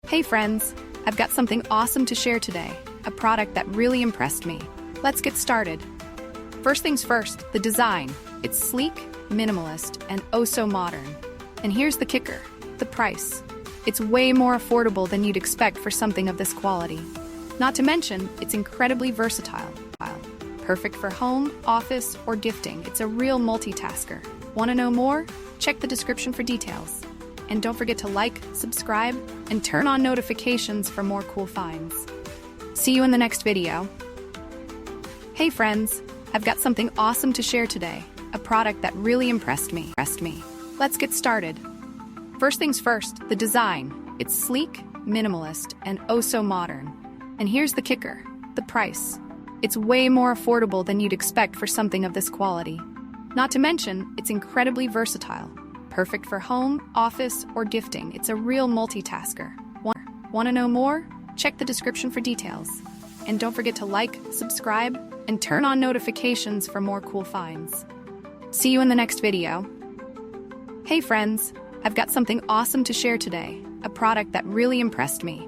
Hey friends, I've got something awesome to share today, a product that really impressed me. Let's get started. First things first, the design. It's sleek, minimalist, and oh so modern. And here's the kicker, the price. It's way more affordable than you'd expect for something of this quality. Not to mention, it's incredibly versatile. Perfect for home, office, or gifting. It's a real multitasker. Want to know more? Check the description for details. And don't forget to like, subscribe, and turn on notifications for more cool finds. See you in the next video. Hey friends, I've got something awesome to share today, a product that really impressed me. Let's get started. First things first, the design. It's sleek, minimalist, and oh so modern. And here's the kicker, the price. It's way more affordable than you'd expect for something of this quality. Not to mention, it's incredibly versatile. Perfect for home, office, or gifting. It's a real multitasker. Want to know more? Check the description for details. And don't forget to like, subscribe, and turn on notifications for more cool finds. See you in the next video. Hey friends, I've got something awesome to share today, a product that really impressed me.